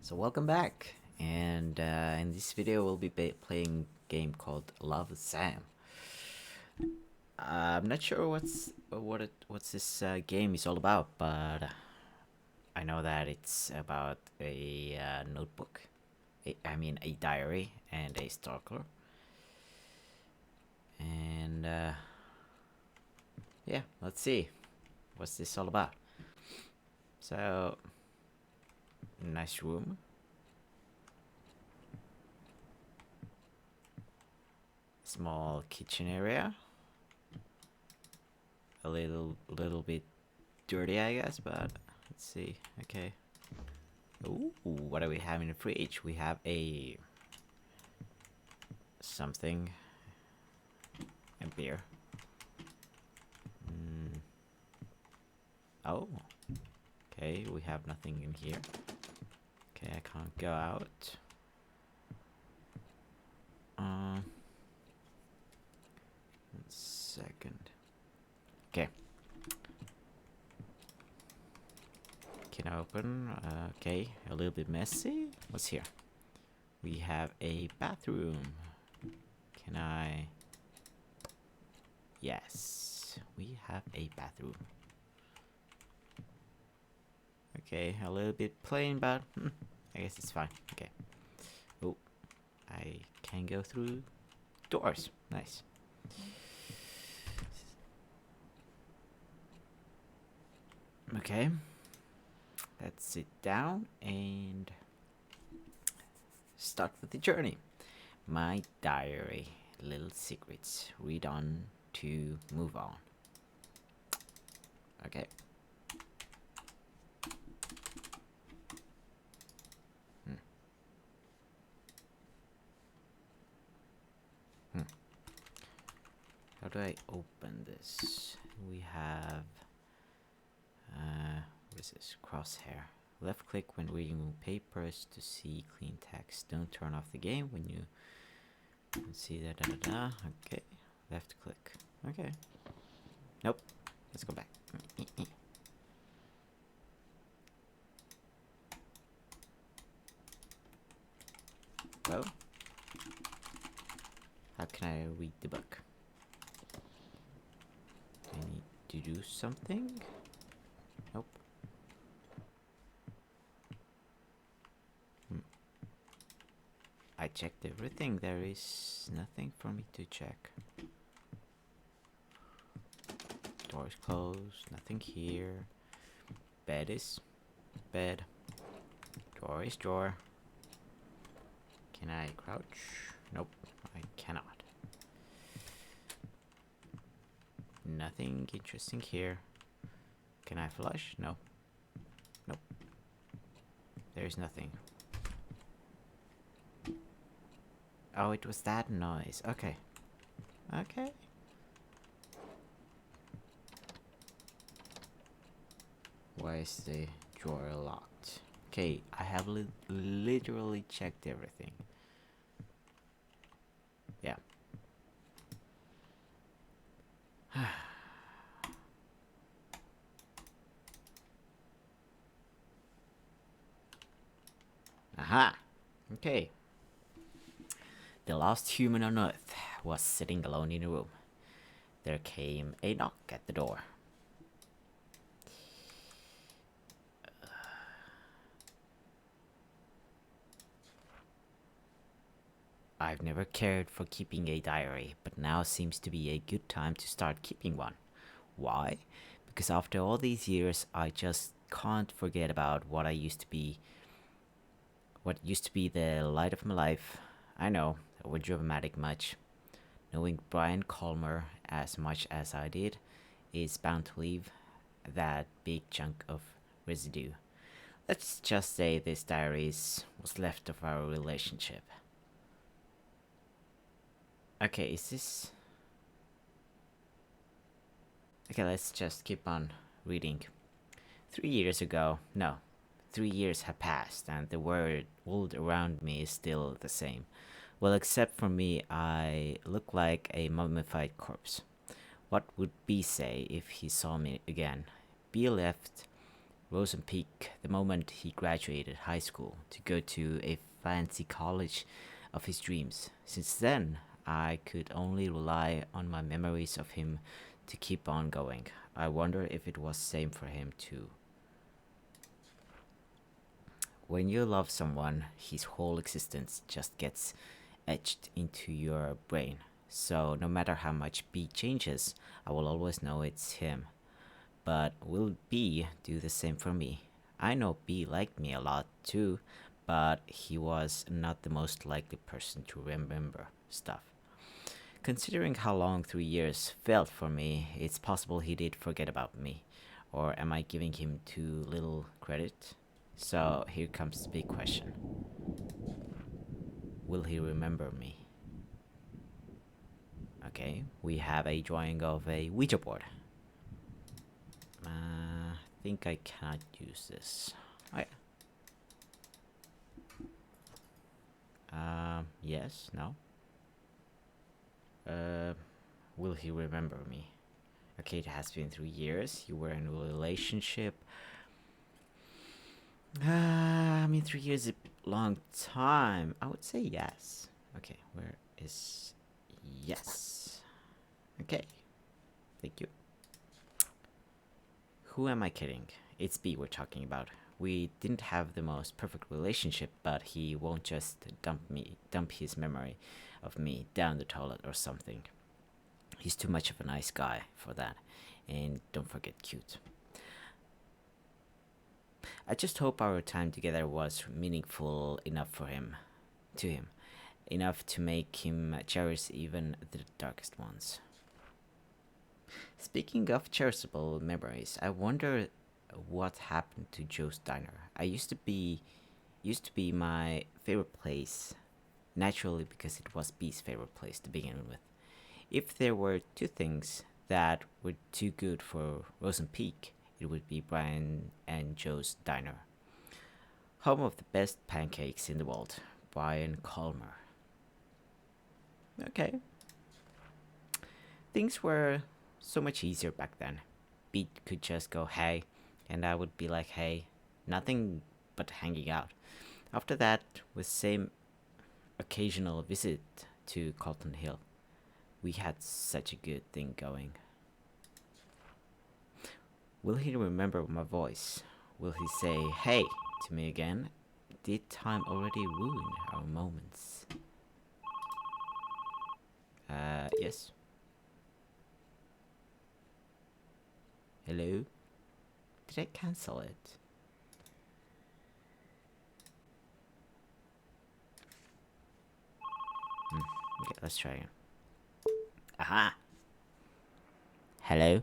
So welcome back, and in this video we'll be playing a game called Love Sam. I'm not sure what's this game is all about, but I know that it's about a notebook. I mean a diary and a stalker, and yeah, let's see what's this all about. So, nice room. Small kitchen area. A little bit dirty, I guess, but let's see. Okay. Ooh, what do we have in the fridge? We have a something, a beer. Oh, okay. We have nothing in here. Okay, I can't go out. One second. Okay. Can I open? Okay, a little bit messy. What's here? We have a bathroom. Can I? Yes, we have a bathroom. Okay, a little bit plain, but I guess it's fine. Okay. Oh, I can go through doors. Nice. Okay. Let's sit down and start with the journey. My diary, little secrets. Read on to move on. Okay. How do I open this? We have what is this? Crosshair. Left click when reading papers to see clean text. Don't turn off the game when you see that. Okay. Left click. Okay. Nope. Let's go back. Well, how can I read the book? I need to do something? Nope. I checked everything. There is nothing for me to check. Door is closed. Nothing here. Bed is bed. Drawer is drawer. Can I crouch? Nope, I cannot. Nothing interesting here. Can I flush? No. Nope. There's nothing. Oh, it was that noise. Okay. Okay. Why is the drawer locked? Okay, I have literally checked everything. Yeah. Aha! Okay. The last human on Earth was sitting alone in a room. There came a knock at the door. I've never cared for keeping a diary, but now seems to be a good time to start keeping one. Why? Because after all these years, I just can't forget about what used to be the light of my life. I know, over dramatic much. Knowing Brian Colmer as much as I did is bound to leave that big chunk of residue. Let's just say this diary was left of our relationship. Okay, is this... Okay, let's just keep on reading. 3 years ago, no, 3 years have passed and the world around me is still the same. Well, except for me, I look like a mummified corpse. What would B say if he saw me again? B left Rosen Peak the moment he graduated high school to go to a fancy college of his dreams. Since then, I could only rely on my memories of him to keep on going. I wonder if it was same for him too. When you love someone, his whole existence just gets etched into your brain. So no matter how much B changes, I will always know it's him. But will B do the same for me? I know B liked me a lot too, but he was not the most likely person to remember stuff. Considering how long 3 years felt for me, it's possible he did forget about me. Or am I giving him too little credit? So here comes the big question. Will he remember me? Okay, we have a drawing of a Ouija board. I think I cannot use this. Oh, yeah. Yes, no. Will he remember me? Okay, it has been 3 years. You were in a relationship. I mean, 3 years is a long time. I would say yes. Okay, where is yes? Okay, thank you. Who am I kidding? It's B we're talking about. We didn't have the most perfect relationship, but he won't just dump his memory of me down the toilet or something. He's too much of a nice guy for that, and don't forget cute. I just hope our time together was meaningful enough to him, enough to make him cherish even the darkest ones. Speaking of cherishable memories, I wonder what happened to Joe's Diner. I used to be my favorite place, naturally because it was B's favorite place to begin with. If there were two things that were too good for Rosen Peak, it would be Brian and Joe's Diner. Home of the best pancakes in the world, Brian Colmer. Okay. Things were so much easier back then. Pete could just go, hey, and I would be like, hey, nothing but hanging out. After that, with same occasional visit to Colton Hill, we had such a good thing going. Will he remember my voice? Will he say, hey, to me again? Did time already ruin our moments? Yes. Hello? Did I cancel it? Okay, let's try again. Aha! Hello?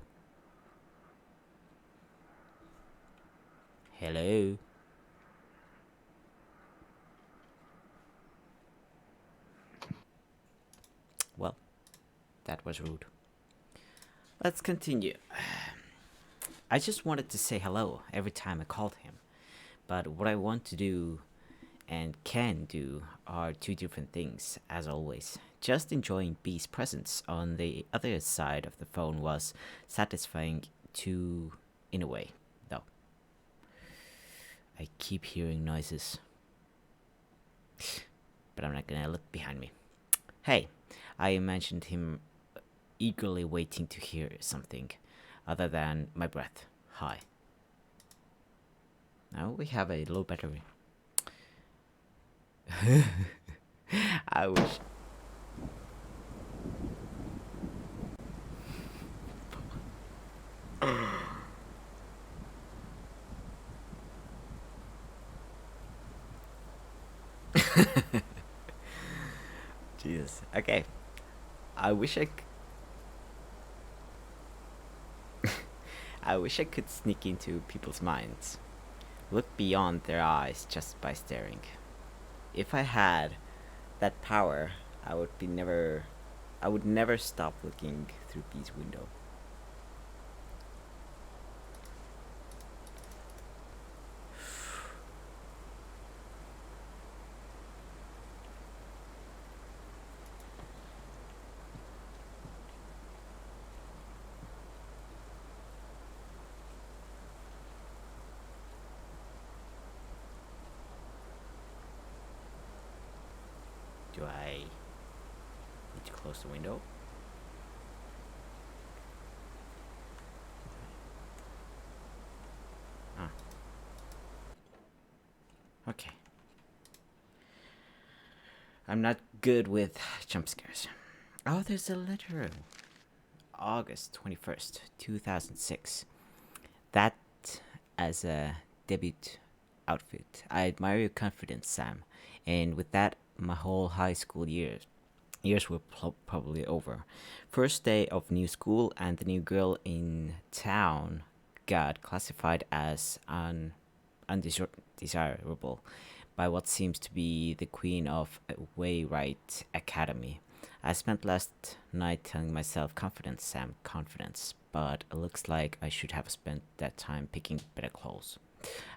Hello? Well, that was rude. Let's continue. I just wanted to say hello every time I called him. But what I want to do and can do are two different things, as always. Just enjoying B's presence on the other side of the phone was satisfying too, in a way, though. I keep hearing noises. But I'm not gonna look behind me. Hey, I imagined him eagerly waiting to hear something other than my breath. Hi. Now we have a low battery. I wish. Jesus. Okay. I wish I wish I could sneak into people's minds. Look beyond their eyes just by staring. If I had that power, I would never stop looking through B's window. Do I need to close the window? Ah, okay. I'm not good with jump scares. Oh, there's a letter. August 21st, 2006. That as a debut outfit. I admire your confidence, Sam. And with that, my whole high school years were probably over. First day of new school, and the new girl in town got classified as undesirable by what seems to be the queen of a Wayrite Academy. I spent last night telling myself confidence, Sam, confidence, but it looks like I should have spent that time picking better clothes.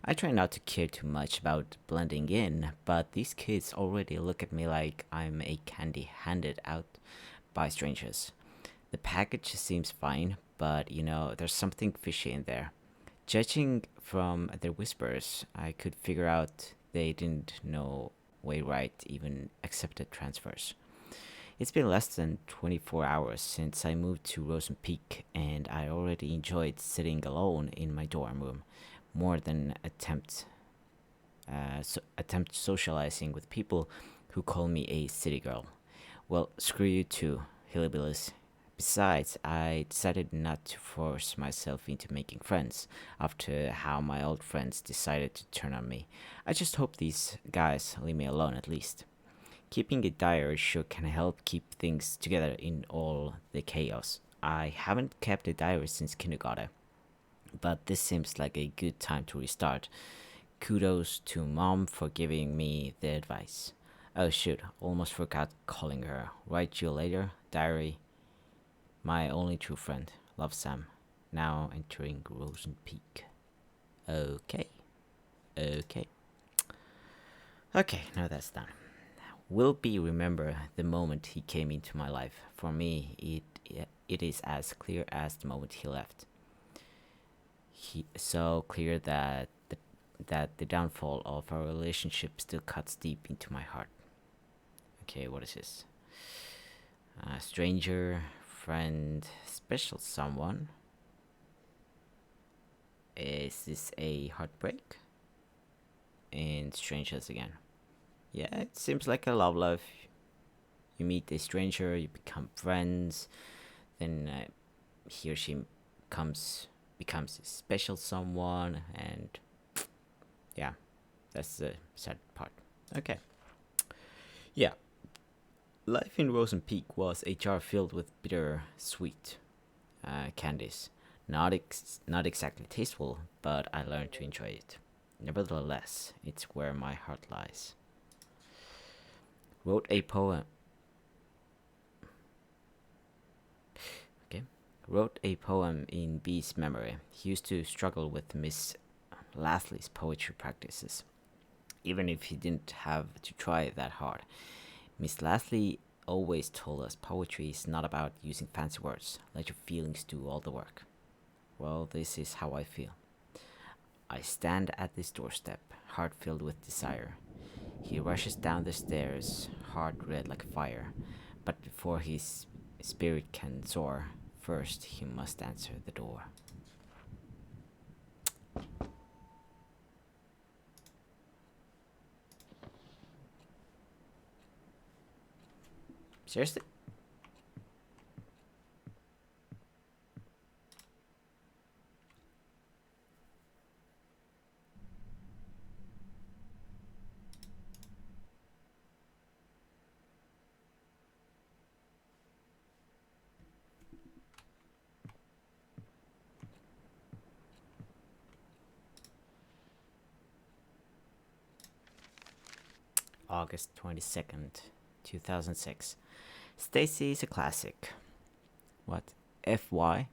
I try not to care too much about blending in, but these kids already look at me like I'm a candy handed out by strangers. The package seems fine, but there's something fishy in there. Judging from their whispers, I could figure out they didn't know Wainwright even accepted transfers. It's been less than 24 hours since I moved to Rosen Peak, and I already enjoyed sitting alone in my dorm room more than attempt socializing with people who call me a city girl. Well, screw you too, hillbillies. Besides, I decided not to force myself into making friends after how my old friends decided to turn on me. I just hope these guys leave me alone at least. Keeping a diary sure can help keep things together in all the chaos. I haven't kept a diary since kindergarten, but this seems like a good time to restart. Kudos to mom for giving me the advice. Oh shoot, almost forgot calling her. Write you later, diary. My only true friend. Love, Sam. Now entering Rosen Peak. Okay. Okay. Okay, now that's done. Will be remember the moment he came into my life. For me, it is as clear as the moment he left. So clear that the downfall of our relationship still cuts deep into my heart. Okay, what is this? Stranger, friend, special someone. Is this a heartbreak? And strangers again. Yeah, it seems like a love life. You meet a stranger, you become friends, then he or she becomes a special someone, and yeah, that's the sad part. Okay. Yeah, life in Rosen Peak was a jar filled with bitter, sweet candies. Not exactly tasteful, but I learned to enjoy it. Nevertheless, it's where my heart lies. Wrote a poem. Okay. Wrote a poem in B's memory. He used to struggle with Miss Lathley's poetry practices, even if he didn't have to try that hard. Miss Lathley always told us poetry is not about using fancy words. Let your feelings do all the work. Well, this is how I feel. I stand at this doorstep, heart filled with desire. He rushes down the stairs, heart red like fire. But before his spirit can soar, first he must answer the door. Seriously? August 22nd, 2006. Stacy is a classic. What? FY?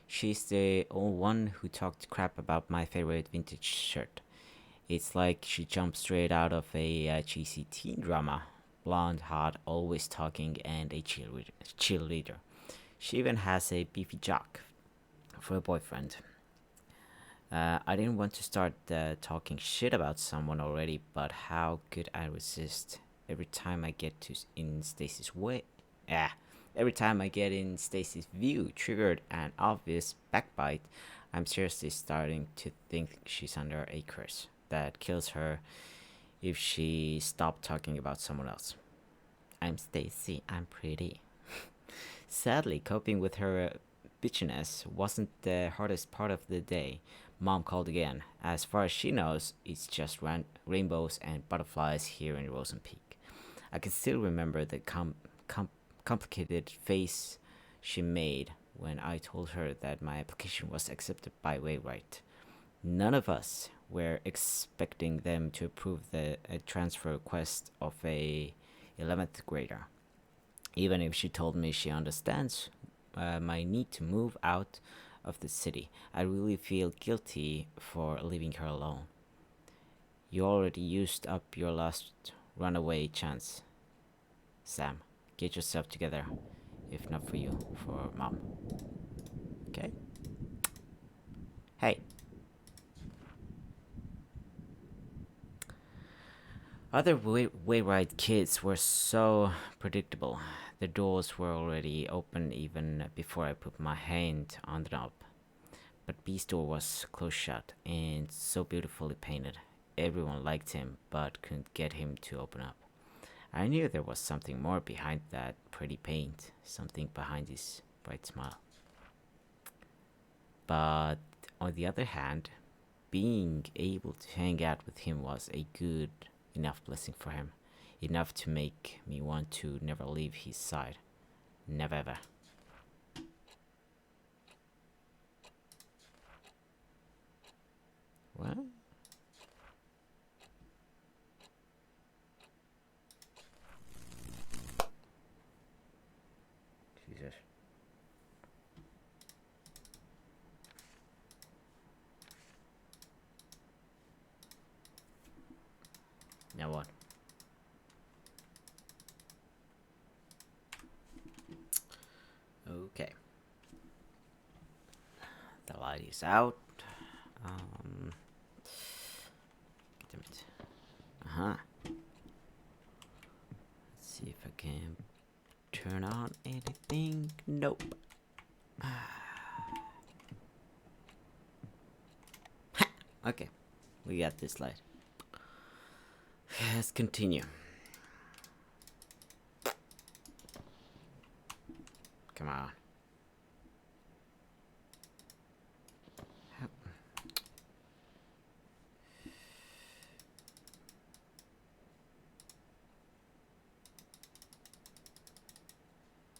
She's the only one who talked crap about my favorite vintage shirt. It's like she jumped straight out of a cheesy teen drama. Blonde, hot, always talking, and a cheerleader. She even has a beefy jock for a boyfriend. I didn't want to start talking shit about someone already, but how could I resist? Every time I get to in Stacy's way, ah, every time I get in Stacy's view, triggered an obvious backbite, I'm seriously starting to think she's under a curse that kills her if she stopped talking about someone else. I'm Stacy. I'm pretty. Sadly, coping with her bitchiness wasn't the hardest part of the day. Mom called again. As far as she knows, it's just rainbows and butterflies here in Rosen Peak. I can still remember the com- complicated face she made when I told her that my application was accepted by Wainwright. None of us were expecting them to approve the transfer request of a 11th grader. Even if she told me she understands my need to move out of the city, I really feel guilty for leaving her alone. You already used up your last runaway chance, Sam. Get yourself together. If not for you, for mom. Okay? Hey. Other Wayride kids were so predictable. The doors were already open even before I put my hand on the knob. But B's door was closed shut and so beautifully painted. Everyone liked him, but couldn't get him to open up. I knew there was something more behind that pretty paint, something behind his bright smile. But on the other hand, being able to hang out with him was a good enough blessing for him. Enough to make me want to never leave his side. Never ever. What? Jesus. Now what? Okay. The light is out. Damn it. Uh-huh. Let's see if I can turn on anything. Nope. Okay. We got this light. Let's continue. Come on.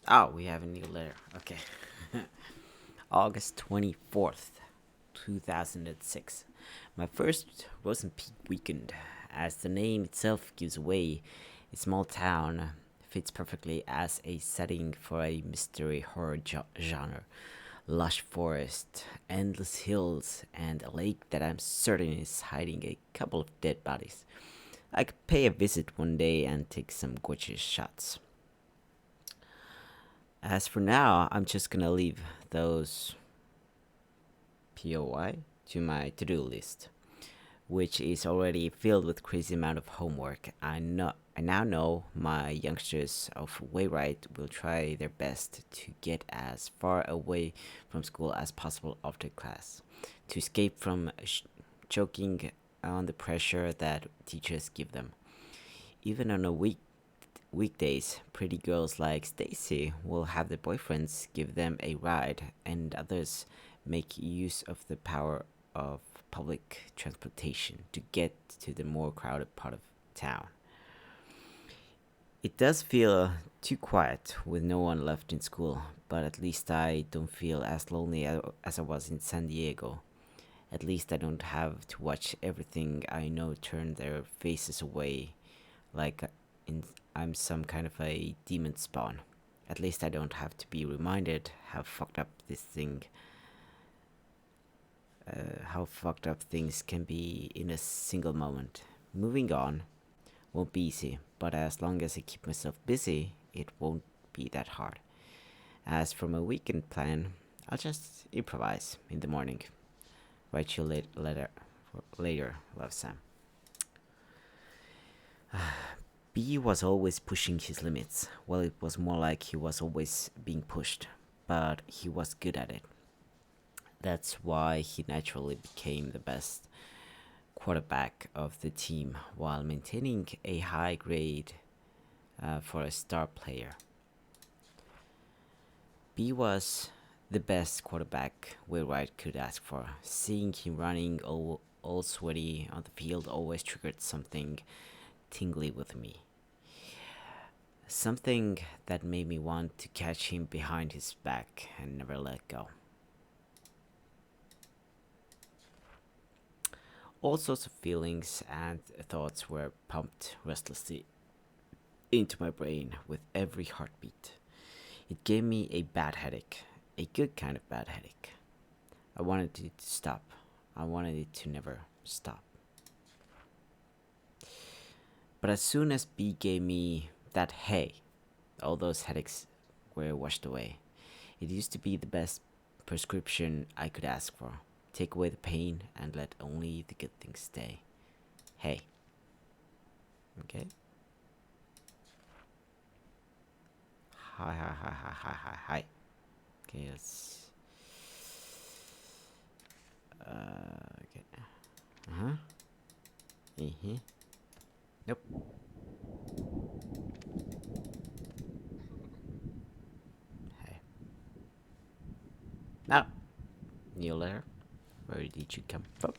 Oh, we have a new letter. Okay. August 24th, 2006. My first Rosen Peak weekend. As the name itself gives away, a small town fits perfectly as a setting for a mystery horror genre. Lush forest, endless hills, and a lake that I'm certain is hiding a couple of dead bodies. I could pay a visit one day and take some gorgeous shots. As for now, I'm just gonna leave those POI to my to-do list, which is already filled with crazy amount of homework. I now know my youngsters of Wayride will try their best to get as far away from school as possible after class, to escape from choking on the pressure that teachers give them. Even on a weekdays, pretty girls like Stacy will have their boyfriends give them a ride, and others make use of the power of public transportation to get to the more crowded part of town. It does feel too quiet with no one left in school, but at least I don't feel as lonely as I was in San Diego. At least I don't have to watch everything I know turn their faces away like in, I'm some kind of a demon spawn. At least I don't have to be reminded how fucked up things can be in a single moment. Moving on won't be easy, but as long as I keep myself busy, it won't be that hard. As for my weekend plan, I'll just improvise in the morning. Write you later, love Sam. B was always pushing his limits. Well, it was more like he was always being pushed, but he was good at it. That's why he naturally became the best quarterback of the team while maintaining a high grade for a star player. B was the best quarterback Wainwright could ask for. Seeing him running all sweaty on the field always triggered something tingly with me. Something that made me want to catch him behind his back and never let go. All sorts of feelings and thoughts were pumped restlessly into my brain with every heartbeat. It gave me a bad headache, a good kind of bad headache. I wanted it to stop. I wanted it to never stop. But as soon as B gave me that hey, all those headaches were washed away. It used to be the best prescription I could ask for. Take away the pain and let only the good things stay. Hey. Okay? Hi, hi, hi, hi, hi, hi, hi. Okay, let's. Okay. Uh huh. Nope. Hey. Now, new letter. Where did you come from?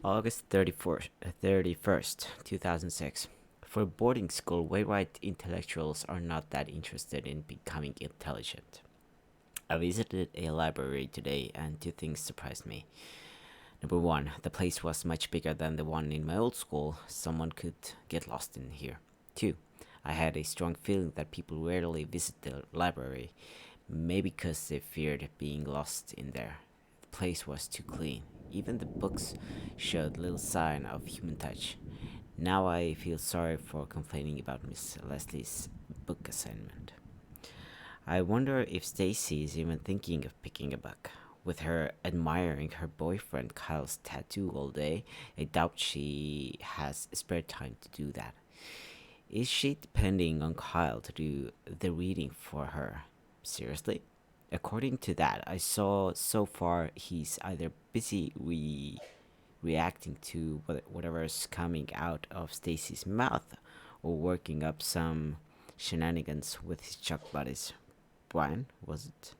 August 31st, 2006. For boarding school, Wainwright intellectuals are not that interested in becoming intelligent. I visited a library today and two things surprised me. Number one, the place was much bigger than the one in my old school. Someone could get lost in here. Two, I had a strong feeling that people rarely visit the library, maybe because they feared being lost in there. The place was too clean. Even the books showed little sign of human touch. Now I feel sorry for complaining about Miss Leslie's book assignment. I wonder if Stacy is even thinking of picking a book. With her admiring her boyfriend Kyle's tattoo all day, I doubt she has spare time to do that. Is she depending on Kyle to do the reading for her? Seriously? According to that I saw so far, he's either busy reacting to whatever's coming out of Stacy's mouth or working up some shenanigans with his Chuck buddies. Brian, was it?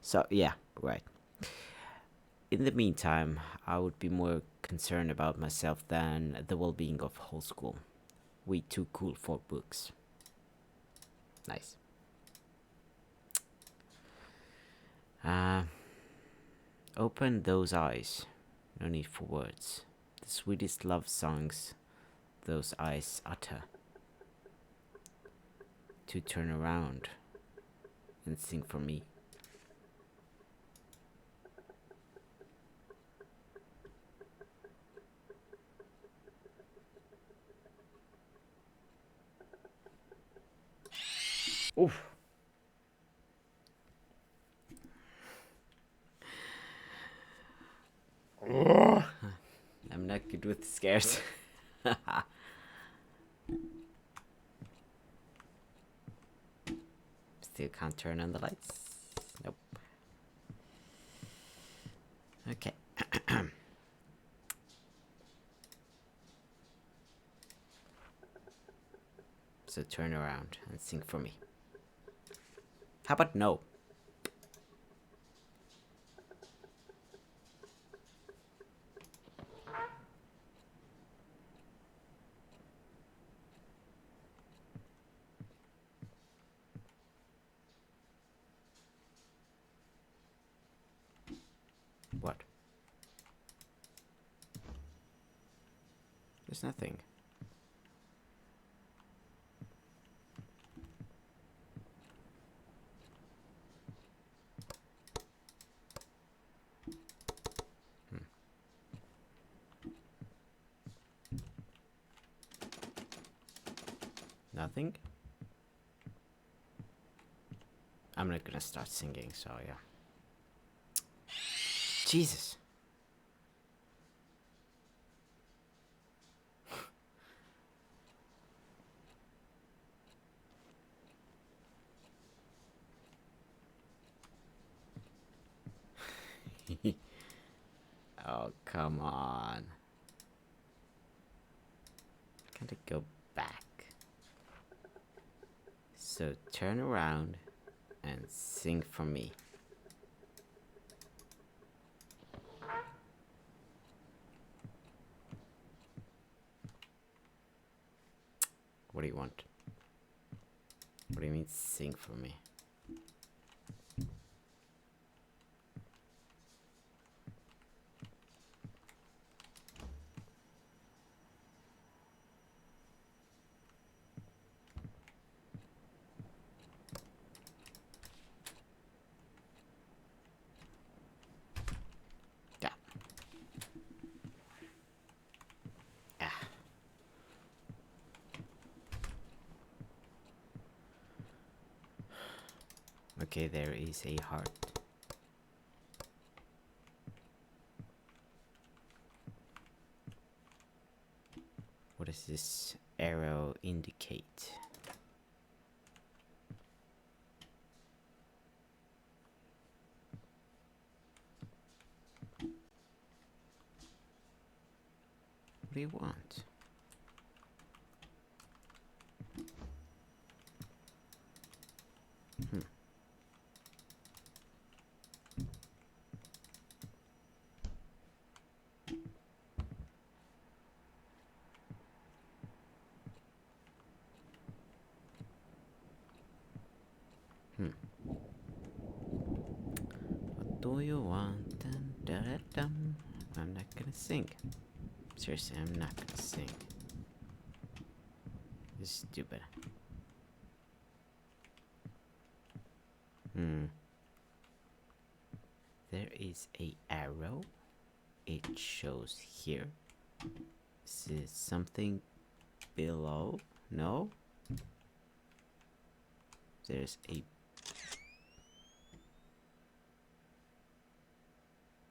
So, yeah, right. In the meantime, I would be more concerned about myself than the well being of whole school. We too cool for books. Nice. Uh, Open those eyes. No need for words. The sweetest love songs those eyes utter. To turn around and sing for me. Oof. I'm not good with scares. Still can't turn on the lights. Nope. Okay. So turn around and sing for me. How about no? What? There's nothing. Nothing? I'm not gonna start singing, so yeah. Jesus. Come on. Can't it go back? So turn around and sing for me. What do you want? What do you mean sing for me? Yeah. Ah. Okay, there is a heart. What does this arrow indicate? What do you want? What do you want? Dun, da, da, dum. I'm not gonna sing. Seriously, I'm not gonna sing. This is stupid. There is a arrow. It shows here. Is it something below? No? There's a...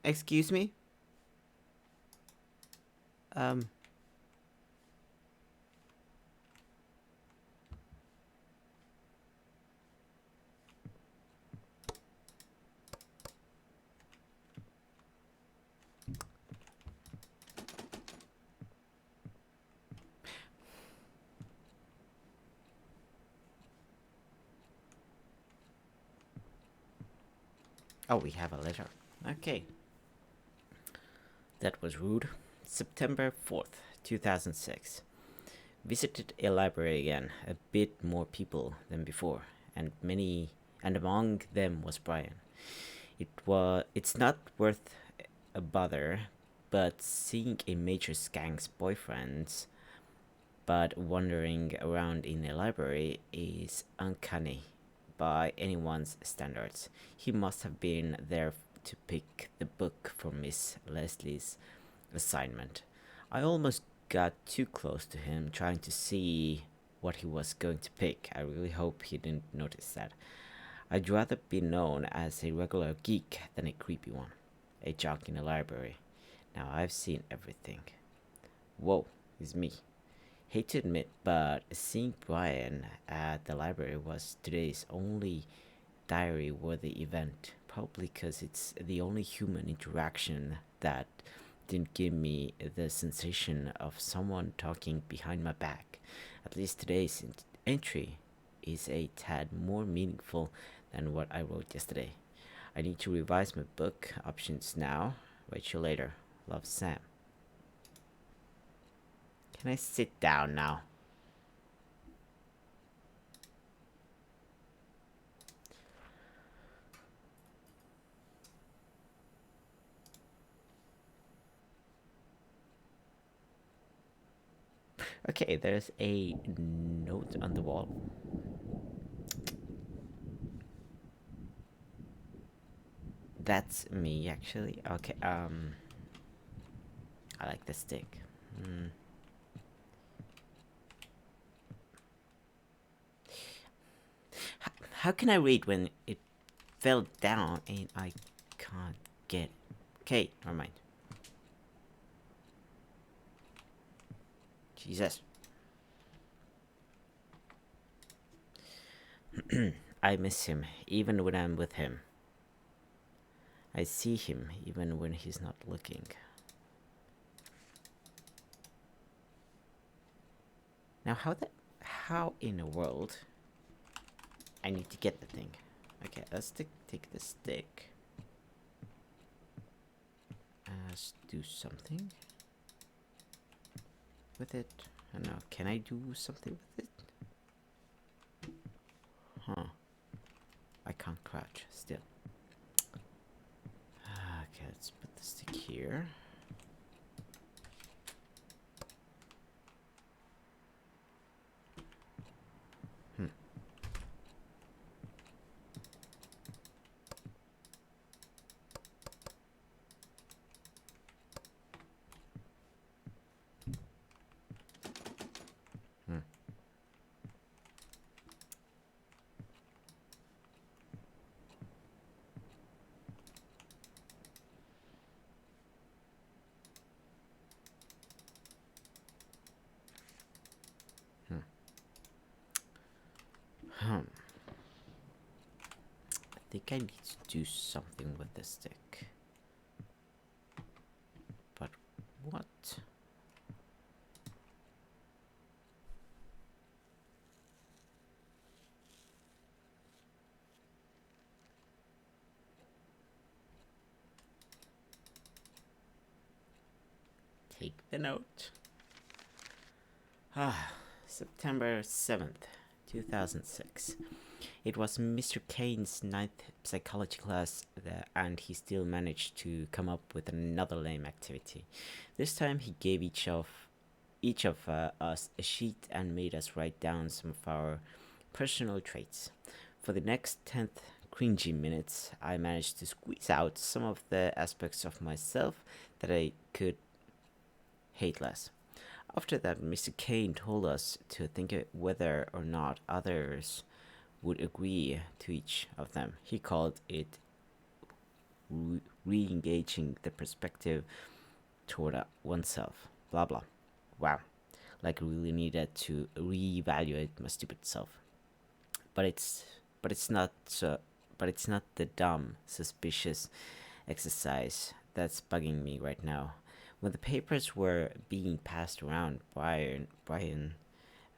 Excuse me? Oh, we have a letter. Okay. That was rude. September 4th, 2006. Visited a library again. A bit more people than before, and among them was Brian. It's not worth a bother, but seeing a major skank's boyfriends but wandering around in a library is uncanny by anyone's standards. He must have been there to pick the book for Miss Leslie's assignment. I almost got too close to him, trying to see what he was going to pick. I really hope he didn't notice that. I'd rather be known as a regular geek than a creepy one, a jock in a library. Now I've seen everything. Whoa, it's me. Hate to admit, but seeing Brian at the library was today's only diary worthy event. Probably because it's the only human interaction that didn't give me the sensation of someone talking behind my back. At least today's entry is a tad more meaningful than what I wrote yesterday. I need to revise my book options now. Write you later. Love, Sam. Can I sit down now? Okay, there's a note on the wall. That's me, actually. Okay, I like the stick. How can I read when it fell down and I can't get it? Okay, never mind. Jesus. I miss him, even when I'm with him. I see him, even when he's not looking. Now, how in the world I need to get the thing? Okay, let's take the stick. Let's do something with it. I don't know. Can I do something with it? Huh. I can't crouch still. Okay, let's put the stick here. Hmm. Hmm. Hmm. Hmm. I think I need to do something with the stick. But what? Take the note. September 7th, 2006. It was Mr. Kane's ninth psychology class, and he still managed to come up with another lame activity. This time he gave each of us a sheet and made us write down some of our personal traits. For the next 10th cringy minutes, I managed to squeeze out some of the aspects of myself that I could hate less. After that, Mr. Kane told us to think whether or not others would agree to each of them. He called it re engaging the perspective toward oneself. Blah blah. Wow. Like I really needed to reevaluate my stupid self. But it's not so but it's not the dumb, suspicious exercise that's bugging me right now. When the papers were being passed around, Brian,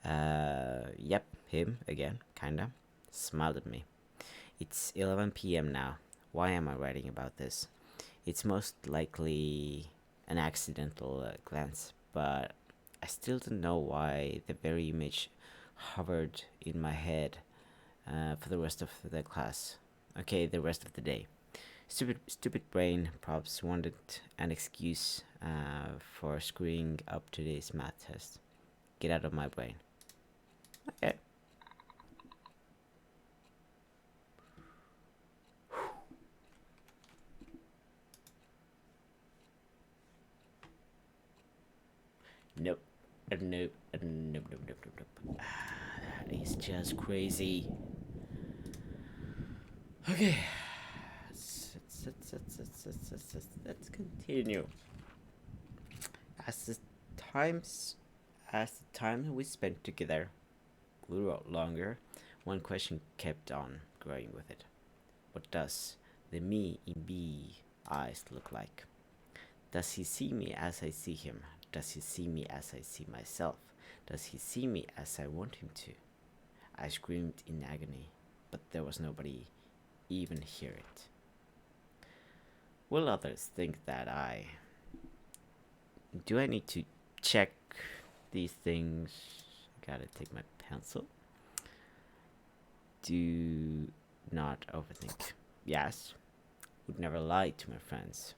yep, him again, kinda, smiled at me. It's 11 p.m. now. Why am I writing about this? It's most likely an accidental glance, but I still don't know why the very image hovered in my head for the rest of the class. Okay, the rest of the day. Stupid brain props wanted an excuse for screwing up today's math test. Get out of my brain. Okay. Nope. Nope. Nope. Nope. Nope. Nope. Nope. That is just crazy. Okay. Let's continue. As the times, as the time we spent together grew longer, one question kept on growing with it. What does the me in B eyes look like? Does he see me as I see him? Does he see me as I see myself? Does he see me as I want him to? I screamed in agony, but there was nobody even hear it. Will others think that I... Do I need to check these things? Gotta take my pencil. Do not overthink. Yes, would never lie to my friends.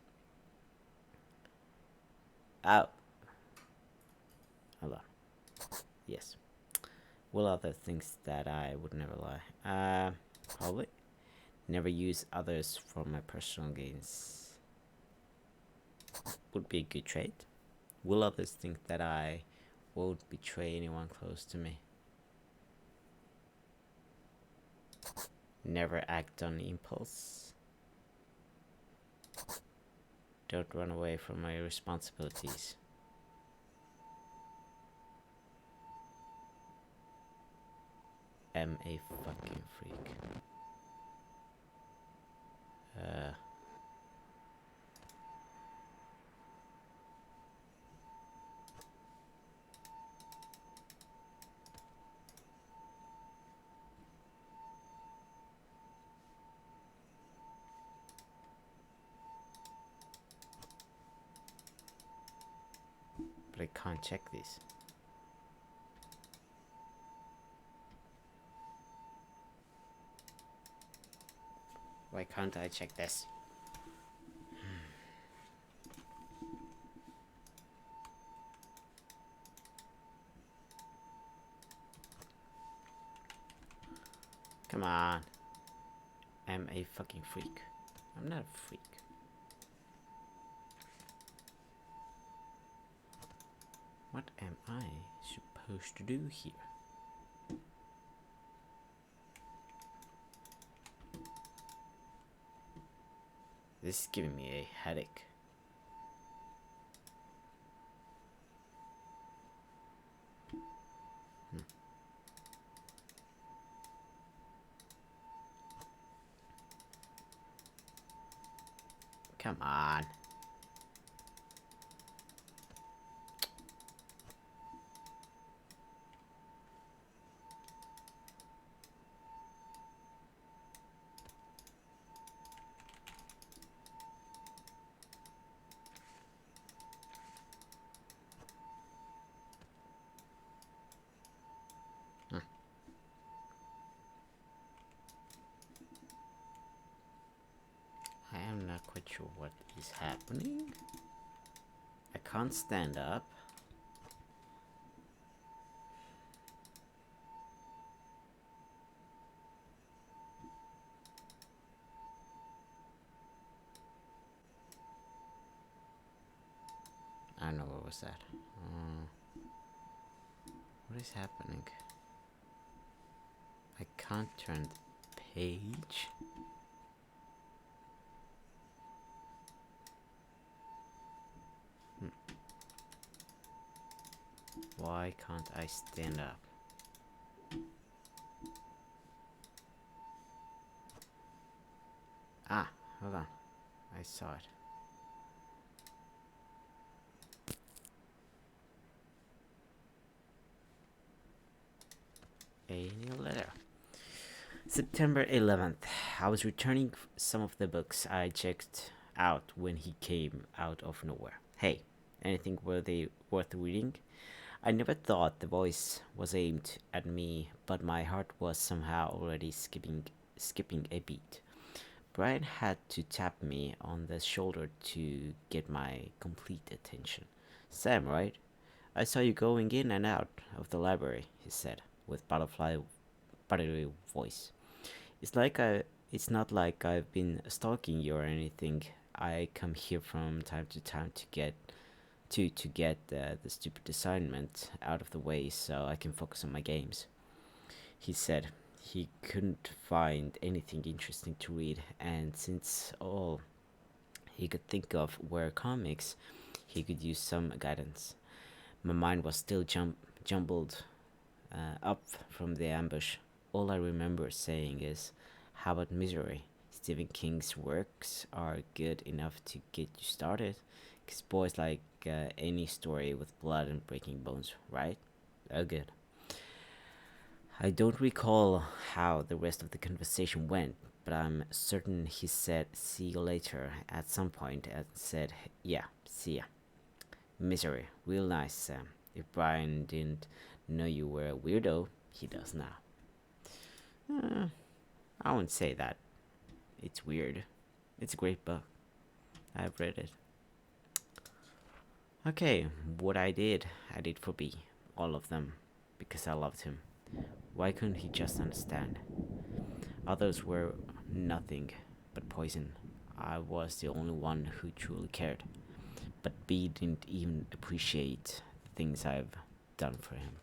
Oh. Hello. Yes. Will other things that I would never lie? Probably. Never use others for my personal gains. Would be a good trait. Will others think that I won't betray anyone close to me? Never act on impulse. Don't run away from my responsibilities. Am a fucking freak. But I can't check this. Why can't I check this? Come on. I'm a fucking freak. I'm not a freak. What am I supposed to do here? This is giving me a headache. Come on. I am not quite sure what is happening. I can't stand up. I don't know, what was that? What is happening? I can't turn the page. Why can't I stand up? Ah, hold on. I saw it. A new letter. September 11th. I was returning some of the books I checked out when he came out of nowhere. Hey, anything worth reading? I never thought the voice was aimed at me, but my heart was somehow already skipping a beat. Brian had to tap me on the shoulder to get my complete attention. Sam, right? I saw you going in and out of the library, he said, with buttery voice. It's like it's not like I've been stalking you or anything. I come here from time to time to get the stupid assignment out of the way so I can focus on my games. He said he couldn't find anything interesting to read, and since all he could think of were comics, he could use some guidance. My mind was still jumbled up from the ambush. All I remember saying is, how about Misery? Stephen King's works are good enough to get you started. 'Cause boys like any story with blood and breaking bones, right? Oh, good. I don't recall how the rest of the conversation went, but I'm certain he said see you later at some point and said, yeah, see ya. Misery, real nice, Sam. If Brian didn't know you were a weirdo, he does now. I wouldn't say that. It's weird. It's a great book. I've read it. Okay, what I did for B. All of them. Because I loved him. Why couldn't he just understand? Others were nothing but poison. I was the only one who truly cared. But B didn't even appreciate the things I've done for him.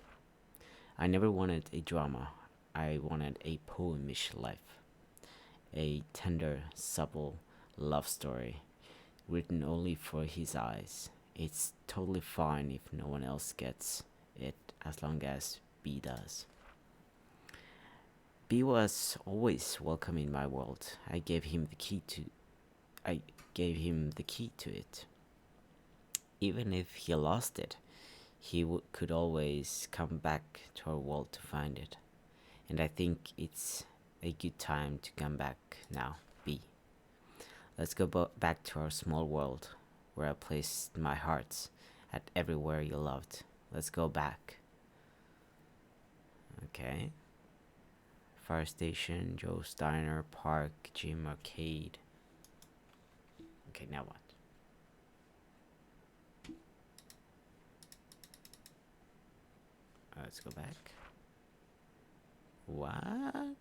I never wanted a drama. I wanted a poemish life. A tender, supple love story written only for his eyes. It's totally fine if no one else gets it as long as B does. B was always welcome in my world. I gave him the key to it. Even if he lost it, he could always come back to our world to find it. And I think it's a good time to come back now, B. Let's go back to our small world, where I placed my hearts, at everywhere you loved. Let's go back. Okay. Fire station, Joe's Diner, Park, Gym, Arcade. Okay, now what? Let's go back. What?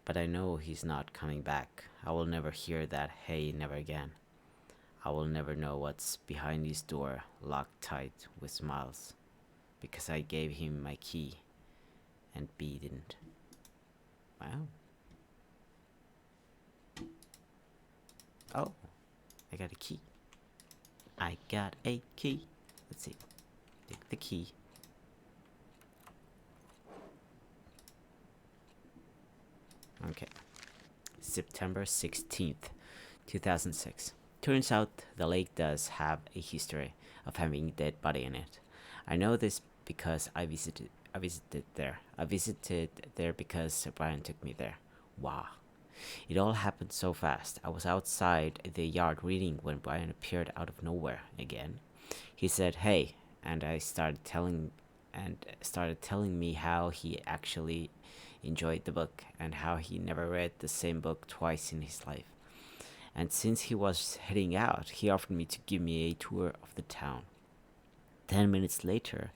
But I know he's not coming back. I will never hear that hey, never again. I will never know what's behind his door, locked tight with smiles. Because I gave him my key, and B didn't. Wow. Oh, I got a key. I got a key. Let's see. Take the key. Okay. September 16th, 2006. Turns out the lake does have a history of having a dead body in it. I know this because I visited there. I visited there because Brian took me there. Wow. It all happened so fast. I was outside the yard reading when Brian appeared out of nowhere again. He said, "Hey," and I started telling me how he actually enjoyed the book and how he never read the same book twice in his life. And since he was heading out, he offered me to give me a tour of the town. 10 minutes later,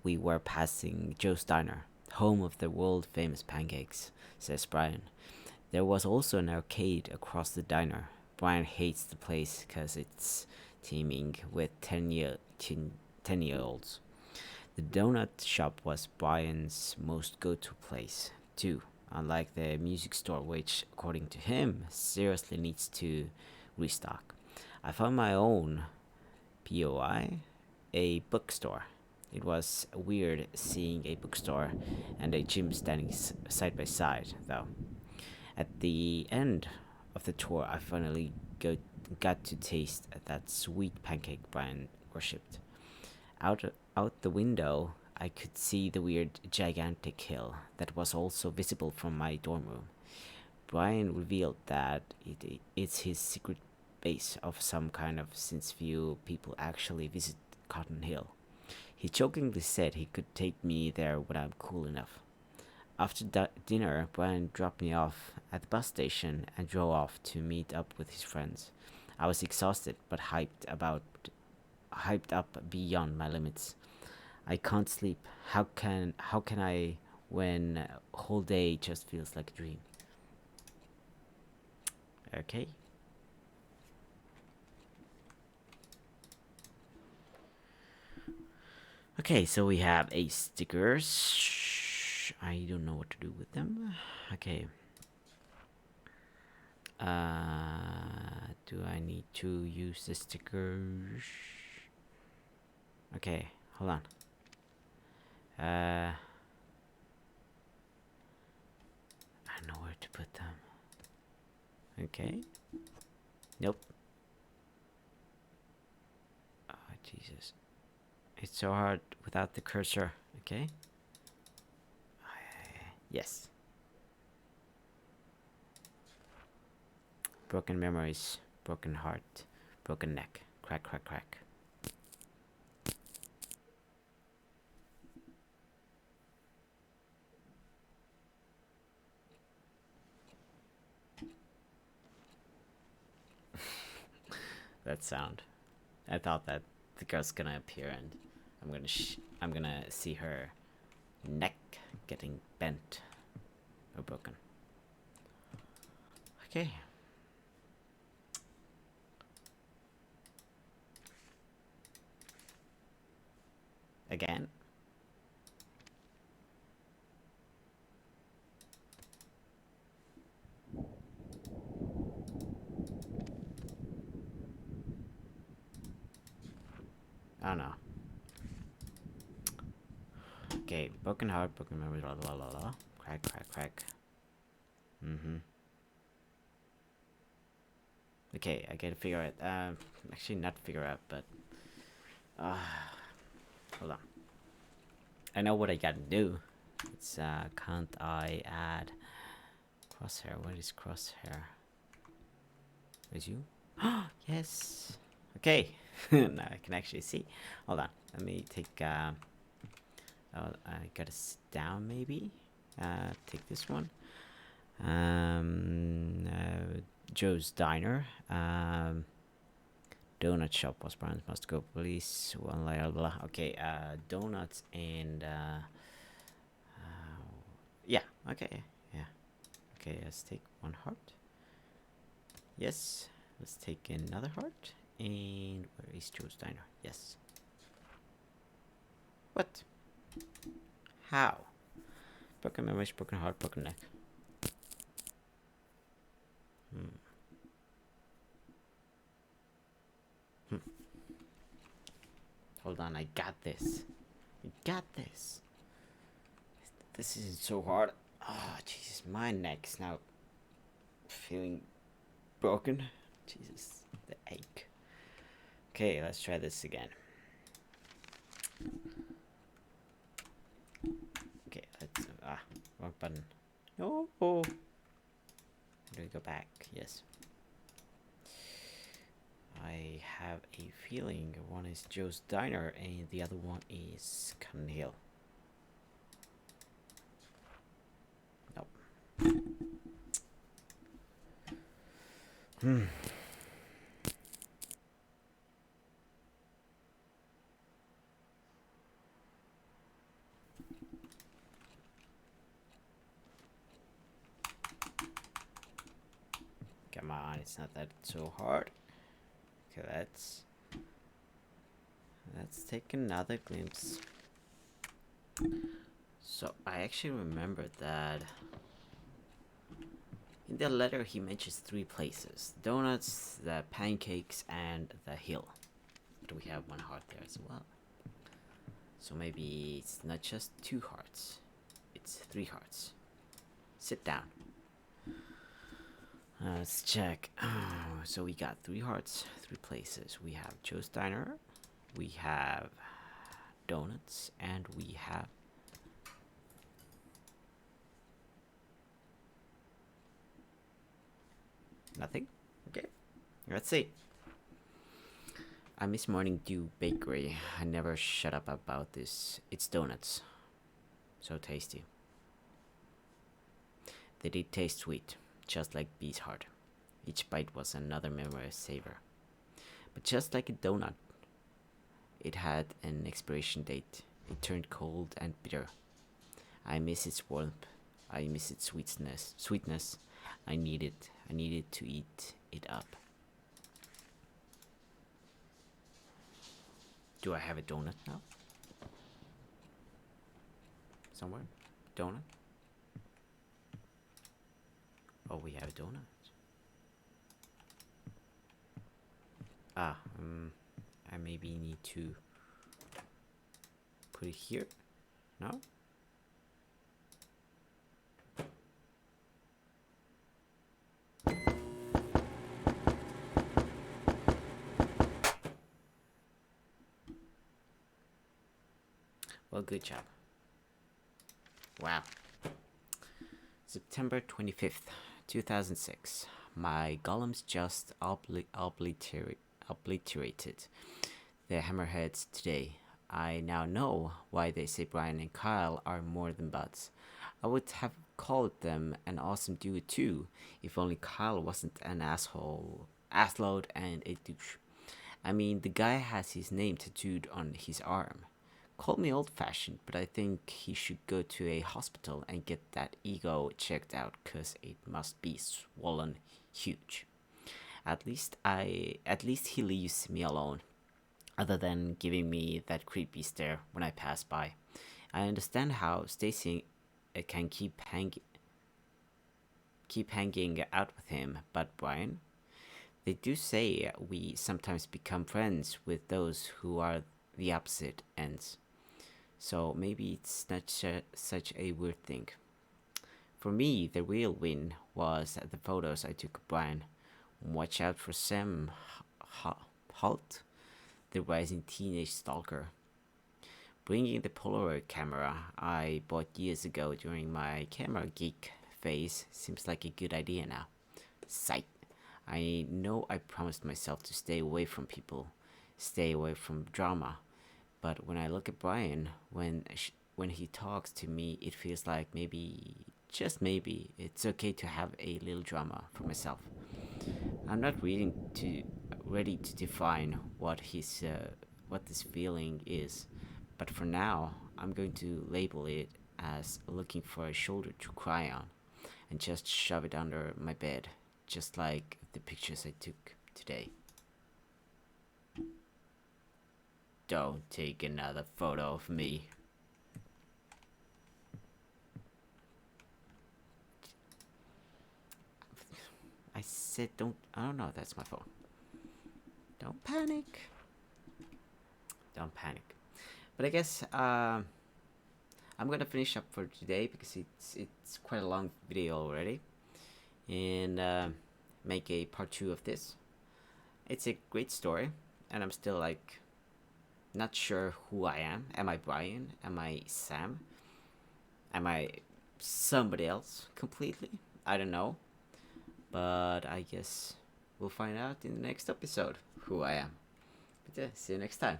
we were passing Joe's Diner, home of the world famous pancakes, says Brian. There was also an arcade across the diner. Brian hates the place because it's teeming with 10-year-olds. The donut shop was Brian's most go-to place, too, unlike the music store, which, according to him, seriously needs to restock. I found my own POI, a bookstore. It was weird seeing a bookstore and a gym standing side by side, though. At the end of the tour, I finally got to taste that sweet pancake Brian worshipped. Out, out the window, I could see the weird, gigantic hill that was also visible from my dorm room. Brian revealed that it's his secret base of some kind of since few people actually visit Cotton Hill. He jokingly said he could take me there when I'm cool enough. After dinner, Brian dropped me off at the bus station and drove off to meet up with his friends. I was exhausted but hyped up beyond my limits. I can't sleep. How can I when a whole day just feels like a dream? Okay. Okay, so we have a stickers. I don't know what to do with them. Okay. Do I need to use the stickers? Okay, hold on. I don't know where to put them. Okay. Nope. Oh, Jesus. It's so hard without the cursor. Okay. Yes. Broken memories, broken heart, broken neck. Crack, crack, crack. That sound. I thought that the girl's gonna appear and I'm gonna see her neck getting bent or broken. Okay. Again. Oh no. Okay, broken heart, broken memory, la la la la. Crack, crack, crack. Okay, I gotta figure it. Actually, not figure out, but hold on. I know what I gotta do. It's can't I add crosshair? What is crosshair? Is you? Yes. Okay, now I can actually see. Hold on, let me take. Oh, I gotta sit down maybe. Take this one. Joe's Diner. Donut shop was Brian's must go police. One layer, blah. Okay, donuts and yeah. Okay, yeah. Okay, let's take one heart. Yes, let's take another heart. And where is Joe's Diner? Yes. What? How? Broken memories, broken heart, broken neck. Hmm. Hold on, I got this. I got this. This isn't so hard. Oh, Jesus, my neck's now feeling broken. Jesus, the ache. Okay, let's try this again. Okay, let's. Wrong button. No. Do we go back? Yes. I have a feeling one is Joe's Diner and the other one is Cotton Hill. Nope. Come on, it's not that so hard. Okay, let's take another glimpse. So I actually remember that in the letter he mentions 3 places: donuts, the pancakes, and the hill. But we have 1 heart there as well. So maybe it's not just 2 hearts, it's 3 hearts. Sit down. Let's check. So we got 3 hearts, 3 places. We have Joe's Diner, we have donuts, and we have nothing. Okay, let's see. I miss Morning Dew Bakery. I never shut up about this. It's donuts. So tasty. They did taste sweet, just like Bee's heart. Each bite was another memory savor. But just like a donut, it had an expiration date. It turned cold and bitter. I miss its warmth. I miss its sweetness. I needed to eat it up. Do I have a donut now? Somewhere? Donut? Oh, we have a donut. I maybe need to put it here? No? Well, good job. Wow. September 25th, 2006. My golems just obliterated the hammerheads today. I now know why they say Brian and Kyle are more than buds. I would have called them an awesome duo too, if only Kyle wasn't an assload, and a douche. I mean, the guy has his name tattooed on his arm. Call me old fashioned, but I think he should go to a hospital and get that ego checked out, 'cause it must be swollen huge. At least he leaves me alone, other than giving me that creepy stare when I pass by. I understand how Stacy can keep hanging out with him, but Brian, they do say we sometimes become friends with those who are the opposite ends. So maybe it's not such a weird thing. For me, the real win was the photos I took of Brian. Watch out for Sam Holt, the rising teenage stalker. Bringing the Polaroid camera I bought years ago during my camera geek phase seems like a good idea now. Sight. I know I promised myself to stay away from people, stay away from drama. But when I look at Brian, when he talks to me, it feels like maybe, just maybe, it's okay to have a little drama for myself. I'm not ready to define what this feeling is, but for now, I'm going to label it as looking for a shoulder to cry on, and just shove it under my bed, just like the pictures I took today. Don't take another photo of me. I said don't. I don't know. That's my phone. Don't panic. Don't panic. But I guess I'm gonna finish up for today because it's quite a long video already, and make a part two of this. It's a great story, and I'm still like not sure who I am. Am I Brian? Am I Sam? Am I somebody else completely? I don't know, but I guess we'll find out in the next episode who I am. But yeah, see you next time.